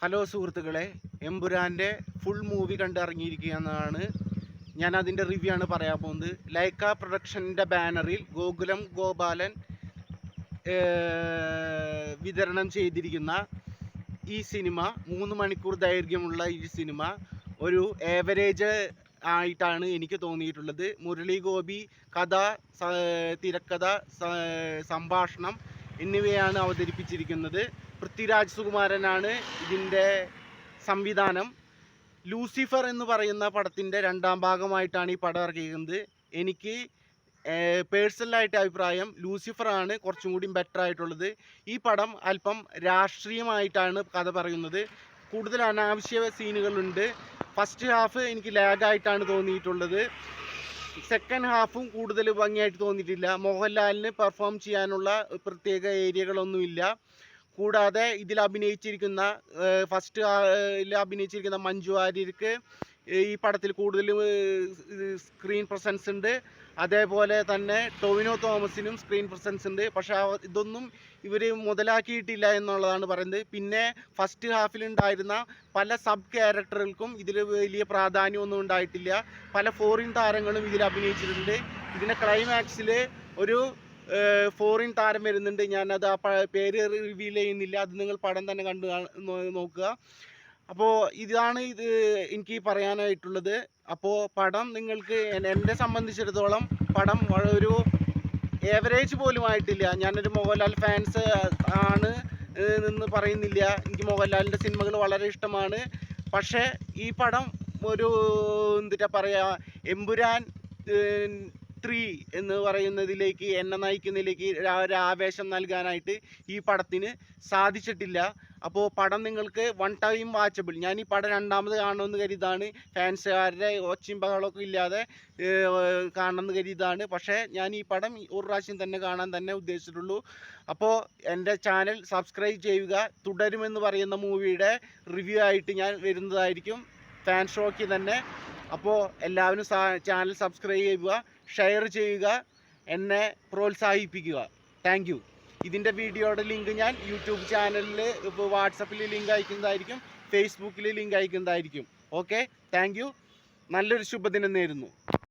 Hello സുഹൃത്തുക്കളെ, എമ്പുരാൻ്റെ full movie കണ്ടിറങ്ങിയിരിക്കുകയെന്നാണ്. ഞാൻ അതിൻ്റെ റിവ്യൂ ആണ് പറയാൻ പോകുന്നത്. ലൈക്ക പ്രൊഡക്ഷൻ്റെ ബാനറിൽ ഗോകുലം ഗോപാലൻ വിതരണം ചെയ്തിരിക്കുന്ന ഈ സിനിമ 3 മണിക്കൂർ ദൈർഘ്യമുള്ള ഈ സിനിമ ഒരു ഏവറേജ് ആയിട്ടാണ് എനിക്ക് തോന്നിയിട്ടുള്ളത്. മുരളി ഗോപി കഥ, തിരക്കഥ, സംഭാഷണം എന്നിവയാണ് അവതരിപ്പിച്ചിരിക്കുന്നത്. പൃഥ്വിരാജ് സുകുമാരനാണ് ഇതിൻ്റെ സംവിധാനം. ലൂസിഫർ എന്ന് പറയുന്ന പടത്തിൻ്റെ 2ാം ഭാഗമായിട്ടാണ് ഈ പടം ഇറക്കിയിരിക്കുന്നത്. എനിക്ക് പേഴ്സണലായിട്ട് അഭിപ്രായം ലൂസിഫറാണ് കുറച്ചും കൂടി ബെറ്റർ ആയിട്ടുള്ളത്. ഈ പടം അല്പം രാഷ്ട്രീയമായിട്ടാണ് കഥ പറയുന്നത്. കൂടുതൽ അനാവശ്യ സീനുകളുണ്ട്. ഫസ്റ്റ് ഹാഫ് എനിക്ക് ലാഗായിട്ടാണ് തോന്നിയിട്ടുള്ളത്. സെക്കൻഡ് ഹാഫും കൂടുതൽ ഭംഗിയായിട്ട് തോന്നിയിട്ടില്ല. മോഹൻലാലിന് പെർഫോം ചെയ്യാനുള്ള പ്രത്യേക ഏരിയകളൊന്നുമില്ല. കൂടാതെ ഇതിൽ അഭിനയിച്ചിരിക്കുന്ന അഭിനയിച്ചിരിക്കുന്ന മഞ്ജു വാര്യർക്ക് ഈ പടത്തിൽ കൂടുതൽ സ്ക്രീൻ പ്രസൻസ് ഉണ്ട്. അതേപോലെ തന്നെ ടൊവിനോ തോമസിനും സ്ക്രീൻ പ്രസൻസ് ഉണ്ട്. പക്ഷേ ഇതൊന്നും ഇവർ മുതലാക്കിയിട്ടില്ല എന്നുള്ളതാണ് പറയുന്നത്. പിന്നെ ഫസ്റ്റ് ഹാഫിലുണ്ടായിരുന്ന പല സബ് ക്യാരക്ടറുകൾക്കും ഇതിൽ വലിയ പ്രാധാന്യമൊന്നും ഉണ്ടായിട്ടില്ല. പല ഫോറിൻ താരങ്ങളും ഇതിൽ അഭിനയിച്ചിട്ടുണ്ട്. ഇതിൻ്റെ ക്ലൈമാക്സിൽ ഒരു ഫോറിൻ താരം വരുന്നുണ്ട്. ഞാനത് ആ പേര് റിവീൽ ചെയ്യുന്നില്ല. അത് നിങ്ങൾ പടം തന്നെ കണ്ടു നോക്കുക. അപ്പോൾ ഇതാണ് എനിക്ക് പറയാനായിട്ടുള്ളത്. അപ്പോൾ പടം നിങ്ങൾക്ക് എന്നെ സംബന്ധിച്ചിടത്തോളം പടം ഒരു ഏവറേജ് പോലും ആയിട്ടില്ല. ഞാനൊരു മോഹൻലാൽ ഫാൻസ് ആണ് എന്ന് പറയുന്നില്ല. എനിക്ക് മോഹൻലാലിൻ്റെ സിനിമകൾ വളരെ ഇഷ്ടമാണ്. പക്ഷേ ഈ പടം ഒരു എന്താ പറയുക, എമ്പുരാൻ 3 എന്ന് പറയുന്നതിലേക്ക് എന്നെ നയിക്കുന്നതിലേക്ക് ഒരു ആവേശം നൽകാനായിട്ട് ഈ പടത്തിന് സാധിച്ചിട്ടില്ല. അപ്പോൾ പടം നിങ്ങൾക്ക് 1 ടൈം വാച്ചബിൾ. ഞാൻ ഈ പടം 2ാമത് കാണണമെന്ന് കരുതാണ്. ഫാൻസുകാരുടെ ഒച്ചയും ബഹളമൊക്കെ ഇല്ലാതെ കാണണമെന്ന് കരുതാണ്. പക്ഷേ ഞാൻ ഈ പടം ഒരു പ്രാവശ്യം തന്നെ കാണാൻ തന്നെ ഉദ്ദേശിച്ചിട്ടുള്ളൂ. അപ്പോൾ എൻ്റെ ചാനൽ സബ്സ്ക്രൈബ് ചെയ്യുക. തുടരുമെന്ന് പറയുന്ന മൂവിയുടെ റിവ്യൂ ആയിട്ട് ഞാൻ വരുന്നതായിരിക്കും, ഫാൻ ഷോയ്ക്ക് തന്നെ. അപ്പോൾ എല്ലാവരും ചാനൽ സബ്സ്ക്രൈബ് ചെയ്യുക, ഷെയർ ചെയ്യുക, എന്നെ പ്രോത്സാഹിപ്പിക്കുക. Thank you. ഇതിൻ്റെ വീഡിയോയുടെ ലിങ്ക് ഞാൻ യൂട്യൂബ് ചാനലിൽ വാട്സപ്പിൽ ലിങ്ക് അയക്കുന്നതായിരിക്കും, ഫേസ്ബുക്കിൽ ലിങ്ക് അയക്കുന്നതായിരിക്കും. Okay, thank you. നല്ലൊരു ശുഭദിനം നേരുന്നു.